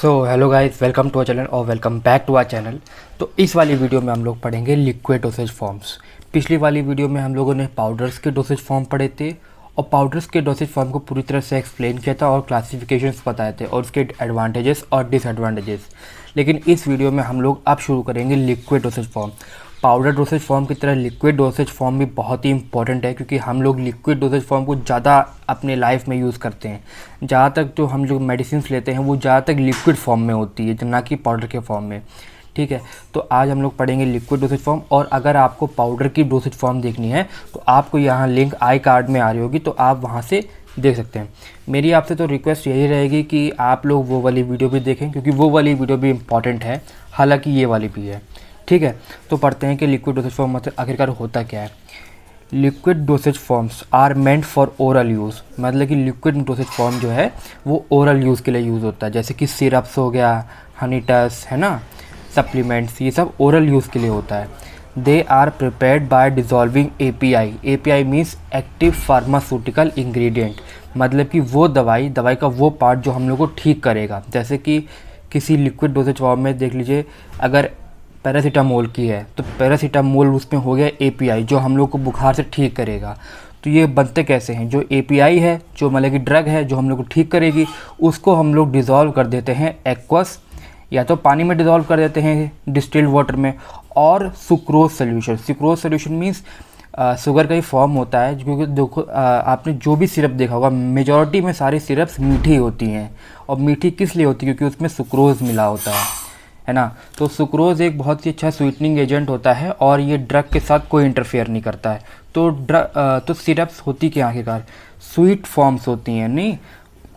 Hello guys, welcome to our channel और welcome back to our channel. तो इस वाली वीडियो में हम लोग पढ़ेंगे लिक्विड डोसेज फॉर्म्स। पिछली वाली वीडियो में हम लोगों ने पाउडर्स के डोसेज फॉर्म पढ़े थे और पाउडर्स के डोसेज फॉर्म को पूरी तरह से एक्सप्लेन किया था और क्लासिफिकेशंस बताए थे और उसके एडवांटेजेस और डिसएडवांटेजेस। लेकिन इस वीडियो में हम लोग अब शुरू करेंगे liquid dosage form. Powder dosage form की तरह लिक्विड डोसेज फॉर्म भी बहुत ही इंपॉर्टेंट है, क्योंकि हम लोग लिक्विड डोसेज फॉर्म को ज़्यादा अपने लाइफ में यूज़ करते हैं। जहाँ तक जो हम लोग मेडिसिन लेते हैं वो ज़्यादातर लिक्विड फॉर्म में होती है, ना कि पाउडर के फॉर्म में। ठीक है, तो आज हम लोग पढ़ेंगे लिक्विड डोसेज फॉर्म। और अगर आपको पाउडर की डोसेज फॉर्म देखनी है तो आपको यहाँ लिंक आई कार्ड में आ रही होगी, तो आप वहाँ से देख सकते हैं। मेरी आपसे तो रिक्वेस्ट यही रहेगी कि आप लोग वो वाली वीडियो भी देखें, क्योंकि वो वाली वीडियो भी इम्पॉर्टेंट है, हालांकि ये वाली भी है। ठीक है, तो पढ़ते हैं कि लिक्विड डोसेज फॉर्म मतलब आखिरकार होता क्या है। Liquid dosage forms are meant for oral use, मतलब कि लिक्विड डोसेज फॉर्म जो है वो ओरल यूज़ के लिए यूज़ होता है। जैसे कि सिरप्स हो गया, हनी टस है ना, सप्लीमेंट्स, ये सब ओरल यूज़ के लिए होता है। They are prepared by dissolving API. API means active pharmaceutical ingredient, मतलब कि वो दवाई का वो पार्ट जो हम लोग को ठीक करेगा। जैसे कि किसी लिक्विड डोसेज फॉर्म में देख लीजिए, अगर पैरासीटामोल की है तो पैरासीटामोल उसमें हो गया एपीआई जो हम लोग को बुखार से ठीक करेगा। तो ये बनते कैसे हैं, जो एपीआई है, जो मतलब कि ड्रग है जो हम लोग को ठीक करेगी, उसको हम लोग डिज़ोल्व कर देते हैं एक्वस, या तो पानी में डिज़ोल्व कर देते हैं डिस्टिल्ड वाटर में, और sucrose solution. Sucrose solution means sugar का ही फॉर्म होता है, क्योंकि देखो आपने जो भी सिरप देखा होगा मेजॉरिटी में सारी सिरप्स मीठी होती हैं। और मीठी किस लिए होती है, क्योंकि उसमें सुक्रोज मिला होता है ना। तो सुक्रोज एक बहुत ही अच्छा स्वीटनिंग एजेंट होता है और ये ड्रग के साथ कोई इंटरफेयर नहीं करता है। तो सिरप्स होती क्या आखिरकार, स्वीट फॉर्म्स होती हैं। नहीं,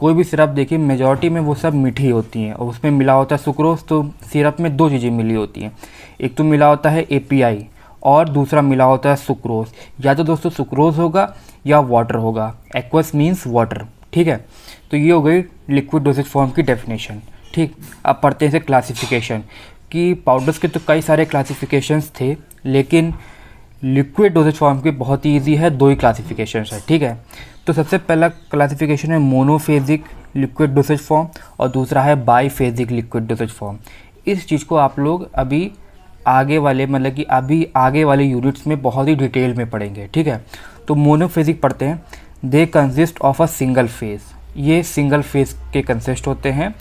कोई भी सिरप देखिए मेजॉरिटी में वो सब मीठी होती हैं और उसमें मिला होता है सुक्रोज। तो सिरप में दो चीज़ें मिली होती हैं, एक तो मिला होता है एपीआई और दूसरा मिला होता है सुक्रोज। या तो दोस्तों सुक्रोज होगा या वाटर होगा, एक्वस मीन्स वाटर। ठीक है, तो ये हो गई लिक्विड डोसेज फॉर्म की डेफिनेशन। ठीक, अब पढ़ते हैं इसे क्लासिफिकेशन कि पाउडर्स के तो कई सारे क्लासिफिकेशंस थे, लेकिन लिक्विड डोसेज फॉर्म की बहुत ही ईजी है, दो ही क्लासिफिकेशंस है। ठीक है, तो सबसे पहला क्लासिफिकेशन है मोनोफेजिक लिक्विड डोसेज फॉर्म और दूसरा है बाईफेजिक लिक्विड डोसेज फॉर्म। इस चीज़ को आप लोग अभी आगे वाले यूनिट्स में बहुत ही डिटेल में पढ़ेंगे। ठीक है, तो मोनोफेजिक पढ़ते हैं। They consist of a single phase, ये सिंगल फेज के कंसिस्ट होते हैं,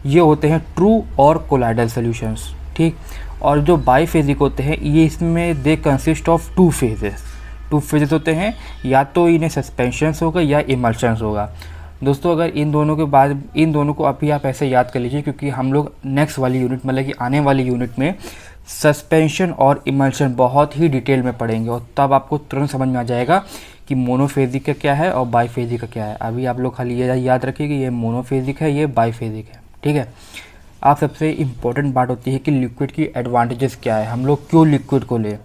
ये होते हैं ट्रू और कोलाइडल सॉल्यूशंस। ठीक, और जो बाईफेजिक होते हैं ये इसमें they consist of two phases होते हैं, या तो इन्हें सस्पेंशंस होगा या इमल्शंस होगा। दोस्तों अगर इन दोनों को अभी आप ऐसे याद कर लीजिए, क्योंकि हम लोग नेक्स्ट वाली यूनिट मतलब कि आने वाली यूनिट में सस्पेंशन और इमल्शन बहुत ही डिटेल में पढ़ेंगे और तब आपको तुरंत समझ में आ जाएगा कि मोनोफेजिक का क्या है और बाईफेजिक का क्या है। अभी आप लोग खाली ये याद रखिए कि ये मोनोफेजिक है, ये बाईफेजिक है। ठीक है, आप सबसे इम्पोर्टेंट बात होती है कि लिक्विड की एडवांटेजेस क्या है, हम लोग क्यों लिक्विड को लें।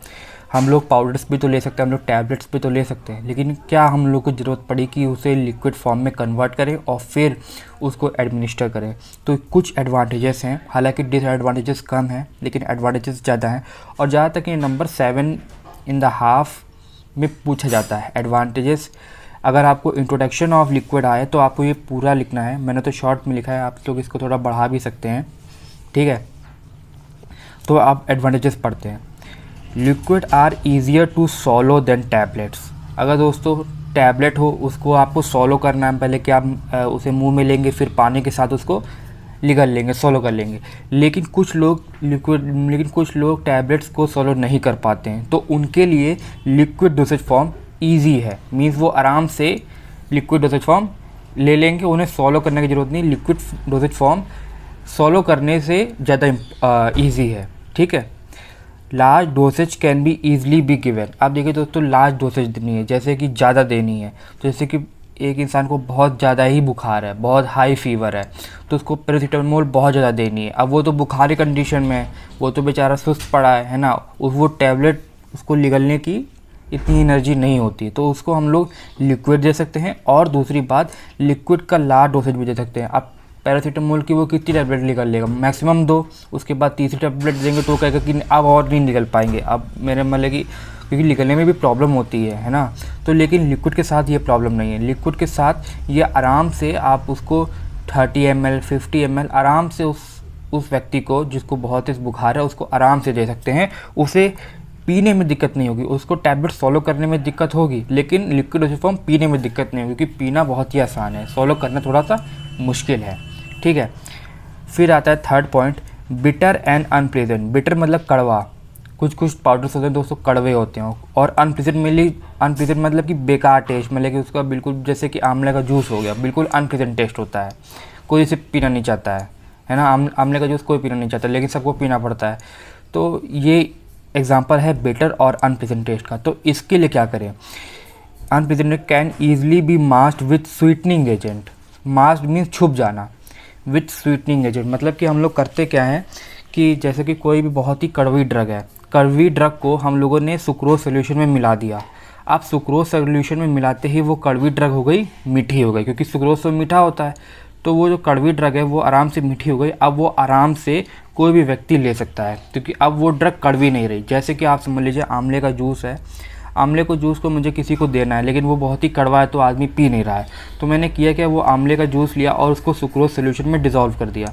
हम लोग पाउडर्स भी तो ले सकते हैं, हम लोग टैबलेट्स भी तो ले सकते हैं, लेकिन क्या हम लोग को ज़रूरत पड़ी कि उसे लिक्विड फॉर्म में कन्वर्ट करें और फिर उसको एडमिनिस्टर करें। तो कुछ एडवांटेजेस हैं, हालांकि डिसएडवांटेजेस कम हैं लेकिन एडवांटेजेस ज़्यादा हैं। और जहाँ तक ये नंबर 7.5 में पूछा जाता है एडवांटेजेस, अगर आपको इंट्रोडक्शन ऑफ लिक्विड आए तो आपको ये पूरा लिखना है। मैंने तो शॉर्ट में लिखा है, आप लोग इसको थोड़ा बढ़ा भी सकते हैं। ठीक है, तो आप एडवांटेजेस पढ़ते हैं। Liquid are easier to swallow than tablets. अगर दोस्तों टैबलेट हो उसको आपको सॉलो करना है, पहले कि आप उसे मुंह में लेंगे फिर पानी के साथ उसको निगल लेंगे, सॉलो कर लेंगे। लेकिन कुछ लोग टैबलेट्स को सॉलो नहीं कर पाते हैं, तो उनके लिए लिक्विड डोसेज फॉर्म ईजी है। मीन्स वो आराम से लिक्विड डोसेज फॉर्म ले लेंगे, उन्हें सॉलो करने की ज़रूरत नहीं। लिक्विड डोसेज फॉर्म सॉलो करने से ज़्यादा ईजी है। ठीक है, large dosage can be easily be given. आप देखिए दोस्तों, लार्ज डोसेज देनी है, जैसे कि ज़्यादा देनी है, तो जैसे कि एक इंसान को बहुत ज़्यादा ही बुखार है, बहुत हाई फीवर है, तो उसको पैरासीटामोल बहुत ज़्यादा देनी है। अब वो तो बुखारी कंडीशन में है, वो तो बेचारा सुस्त पड़ा है ना, वो टैबलेट उसको निगलने की इतनी एनर्जी नहीं होती, तो उसको हम लोग लिक्विड दे सकते हैं। और दूसरी बात, लिक्विड का लार्ज डोसेज भी दे सकते हैं। अब पैरासीटामोल की वो कितनी टैबलेट निकल लेगा, मैक्सिमम 2, उसके बाद तीसरी टैबलेट देंगे तो कहेगा कि अब और नहीं निकल पाएंगे। अब मेरे मतलब कि क्योंकि निकलने में भी प्रॉब्लम होती है ना। तो लेकिन लिक्विड के साथ ये प्रॉब्लम नहीं है, लिक्विड के साथ ये आराम से आप उसको 30 ml 50 ml आराम से उस व्यक्ति को जिसको बहुत तेज बुखार है उसको आराम से दे सकते हैं। उसे पीने में दिक्कत नहीं होगी, उसको टैबलेट सॉलो करने में दिक्कत होगी, लेकिन लिक्विड डोसेज फॉर्म पीने में दिक्कत नहीं होगी, क्योंकि पीना बहुत ही आसान है, सॉलो करना थोड़ा सा मुश्किल है। ठीक है, फिर आता है third point, bitter and unpleasant. Bitter मतलब कड़वा, कुछ पाउडर्स होते हैं दोस्तों कड़वे होते हैं, और अनप्लेजेंट मतलब कि बेकार टेस्ट, मतलब कि उसका बिल्कुल जैसे कि आंवले का जूस हो गया, बिल्कुल अनप्लेजेंट टेस्ट होता है, कोई इसे पीना नहीं चाहता है ना। आंवले का जूस कोई पीना नहीं चाहता, लेकिन सबको पीना पड़ता है। तो ये एग्जाम्पल है बिटर और अनप्लेजेंट टेस्ट का। तो इसके लिए क्या करें, unpleasant can easily B masked with sweetening agent. Masked means छुप जाना, विथ स्वीटनिंग एजेंट मतलब कि हम लोग करते क्या हैं कि जैसे कि कोई भी बहुत ही कड़वी ड्रग है, कड़वी ड्रग को हम लोगों ने सुक्रोज सोल्यूशन में मिला दिया। अब सुक्रोज सोल्यूशन में मिलाते ही वो कड़वी ड्रग हो गई मीठी हो गई, क्योंकि सुक्रोज तो मीठा होता है, तो वो जो कड़वी ड्रग है वो आराम से मीठी हो गई। अब वो आराम से कोई भी व्यक्ति ले सकता है, क्योंकि अब वो ड्रग कड़वी नहीं रही। जैसे कि आप समझ लीजिए आंवले का जूस है, आंवले को जूस को मुझे किसी को देना है, लेकिन वो बहुत ही कड़वा है तो आदमी पी नहीं रहा है, तो मैंने किया क्या, वो आंवले का जूस लिया और उसको सुक्रोज सोल्यूशन में डिज़ोल्व कर दिया।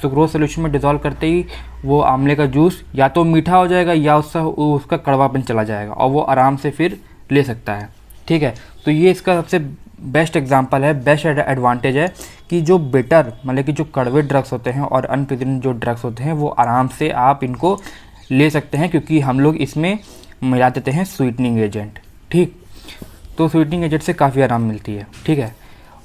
सुक्रोज सोल्यूशन में डिज़ोल्व करते ही वो आंवले का जूस या तो मीठा हो जाएगा या उसका कड़वापन चला जाएगा, और वो आराम से फिर ले सकता है। ठीक है, तो ये इसका सबसे बेस्ट एग्जांपल है, बेस्ट एडवांटेज है कि जो बेटर मतलब कि जो कड़वे ड्रग्स होते हैं और अनप्लेजेंट जो ड्रग्स होते हैं वो आराम से आप इनको ले सकते हैं, क्योंकि हम लोग इसमें मिला देते हैं स्वीटनिंग एजेंट। ठीक, तो स्वीटनिंग एजेंट से काफ़ी आराम मिलती है। ठीक है,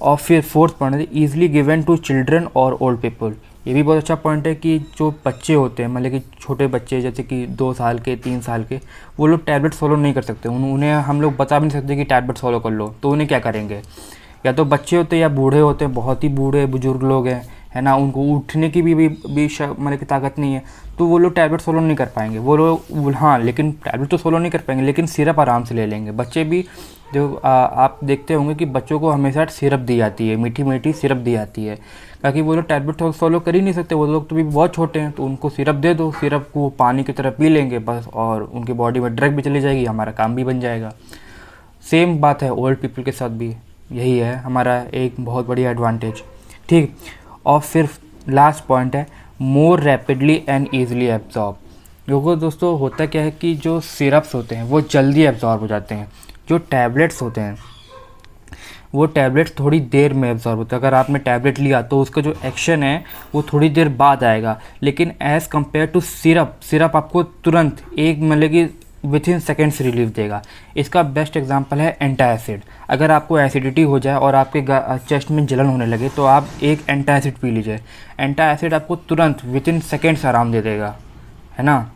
और फिर फोर्थ पॉइंट है ईजिली गिवन टू चिल्ड्रन और ओल्ड पीपल। ये भी बहुत अच्छा पॉइंट है कि जो बच्चे होते हैं मतलब कि छोटे बच्चे जैसे कि 2 साल के 3 साल के, वो लोग टैबलेट फॉलो नहीं कर सकते, उन्हें हम लोग बता भी नहीं सकते कि टैबलेट फॉलो कर लो, तो उन्हें क्या करेंगे, या तो बच्चे होते हैं या बूढ़े होते हैं, बहुत ही बूढ़े बुजुर्ग लोग हैं, है ना, उनको उठने की भी मतलब की ताकत नहीं है, तो वो लोग टैबलेट फॉलो नहीं कर पाएंगे। वो लोग हाँ, लेकिन टैबलेट तो फॉलो नहीं कर पाएंगे, लेकिन सिरप आराम से ले लेंगे। बच्चे भी जो आप देखते होंगे कि बच्चों को हमेशा सिरप दी जाती है, मीठी मीठी सिरप दी जाती है, ताकि वो लोग टैबलेट फॉलो कर ही नहीं सकते, वो लोग तो भी बहुत छोटे हैं, तो उनको सिरप दे दो, सिरप को पानी की तरह पी लेंगे बस, और उनकी बॉडी में ड्रग भी चली जाएगी, हमारा काम भी बन जाएगा। सेम बात है ओल्ड पीपल के साथ भी, यही है हमारा एक बहुत बड़ी एडवांटेज। ठीक, और फिर लास्ट पॉइंट है मोर रैपिडली एंड ईजिली एब्जॉर्ब। क्योंकि दोस्तों होता क्या है कि जो सिरप्स होते हैं वो जल्दी एब्जॉर्ब हो जाते हैं, जो टैबलेट्स होते हैं वो टैबलेट्स थोड़ी देर में एब्जॉर्ब होता है। अगर आपने टैबलेट लिया तो उसका जो एक्शन है वो थोड़ी देर बाद आएगा, लेकिन एज़ कम्पेयर टू सिरप आपको तुरंत एक मतलब कि विथ इन सेकेंड्स रिलीफ देगा। इसका बेस्ट एग्जांपल है एंटासिड। अगर आपको एसिडिटी हो जाए और आपके चेस्ट में जलन होने लगे तो आप एक एंटासिड पी लीजिए, एंटासिड आपको तुरंत विथ इन सेकेंड्स आराम दे देगा, है ना।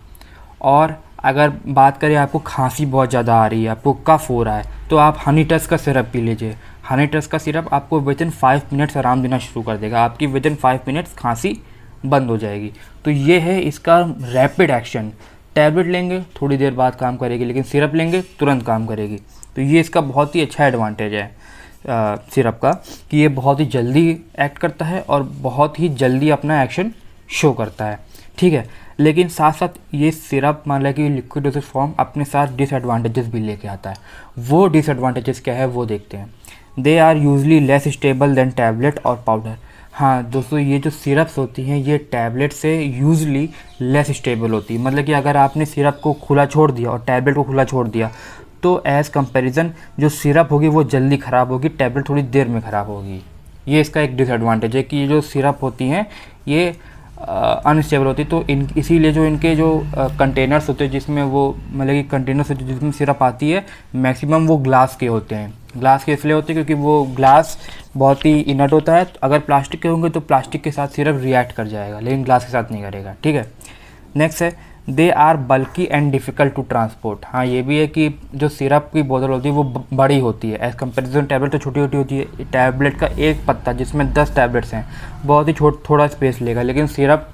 और अगर बात करें आपको खांसी बहुत ज़्यादा आ रही है, आपको कफ हो रहा है, तो आप हनी टच का सिरप पी लीजिए। हनी टच का सिरप आपको विद इन 5 मिनट्स आराम देना शुरू कर देगा, आपकी विद इन 5 मिनट्स खांसी बंद हो जाएगी। तो ये है इसका रैपिड एक्शन। टैबलेट लेंगे थोड़ी देर बाद काम करेगी, लेकिन सिरप लेंगे तुरंत काम करेगी। तो ये इसका बहुत ही अच्छा एडवांटेज है सिरप का, कि ये बहुत ही जल्दी एक्ट करता है और बहुत ही जल्दी अपना एक्शन शो करता है। ठीक है, लेकिन साथ साथ ये सिरप मान कि लिक्विड डोसेज फॉर्म अपने साथ डिसएडवांटेजेस भी लेके आता है। वो डिसएडवांटेजेस क्या है वो देखते हैं। They are usually less stable than tablet और पाउडर। हाँ दोस्तों, ये जो सिरप्स होती हैं ये टैबलेट से यूजली लेस स्टेबल होती है। मतलब कि अगर आपने सिरप को खुला छोड़ दिया और टैबलेट को खुला छोड़ दिया तो एज़ कंपैरिजन जो सिरप होगी वो जल्दी ख़राब होगी, टैबलेट थोड़ी देर में ख़राब होगी। ये इसका एक डिसएडवांटेज है कि ये जो सिरप होती हैं ये अनस्टेबल होती, तो इसीलिए जो इनके जो कंटेनर्स होते हैं जिसमें वो मतलब कि कंटेनर्स होते हैं जिसमें सिरप आती है, मैक्सिमम वो ग्लास के होते हैं। ग्लास के इसलिए होते हैं क्योंकि वो ग्लास बहुत ही इनर्ट होता है, तो अगर प्लास्टिक के होंगे तो प्लास्टिक के साथ सिरप रिएक्ट कर जाएगा, लेकिन ग्लास के साथ नहीं करेगा। ठीक है, नेक्स्ट है they are bulky and difficult to transport. हाँ, ये भी है कि जो सिरप की बोतल होती है वो बड़ी होती है एज़ कम्पेरिजन टैबलेट तो छोटी छोटी होती है। टैबलेट का एक पत्ता जिसमें 10 टैबलेट्स हैं बहुत ही थोड़ा स्पेस लेगा, लेकिन सिरप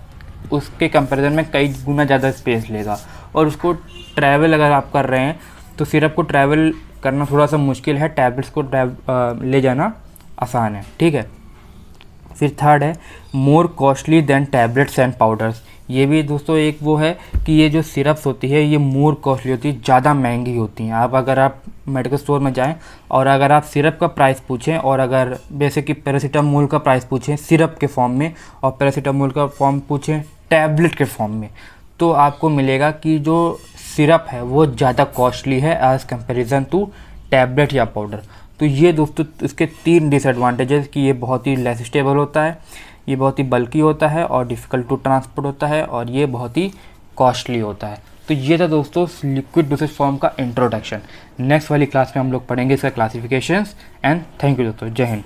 उसके कंपैरिजन में कई गुना ज़्यादा स्पेस लेगा। और उसको ट्रैवल अगर आप कर रहे हैं तो सिरप को ट्रैवल करना थोड़ा सा मुश्किल है, टैबलेट्स को ले जाना आसान है। ठीक है, फिर थर्ड है more costly than tablets and powders. ये भी दोस्तों एक वो है कि ये जो सिरप्स होती है ये मोर कॉस्टली होती है, ज़्यादा महंगी होती हैं। अगर आप मेडिकल स्टोर में जाएं और अगर आप सिरप का प्राइस पूछें और अगर जैसे कि पैरासीटामोल का प्राइस पूछें सिरप के फॉर्म में और पैरासीटामोल का फॉर्म पूछें टैबलेट के फॉर्म में, तो आपको मिलेगा कि जो सिरप है वो ज़्यादा कॉस्टली है एज़ कंपेरिजन टू टैबलेट या पाउडर। तो ये दोस्तों इसके 3 डिसएडवांटेजेस कि ये बहुत ही लेस स्टेबल होता है, ये बहुत ही बल्की होता है और डिफ़िकल्ट टू ट्रांसपोर्ट होता है, और ये बहुत ही कॉस्टली होता है। तो ये था दोस्तों लिक्विड डोसेज फॉर्म का इंट्रोडक्शन। नेक्स्ट वाली क्लास में हम लोग पढ़ेंगे इसका क्लासिफिकेशंस। एंड थैंक यू दोस्तों, जय हिंद।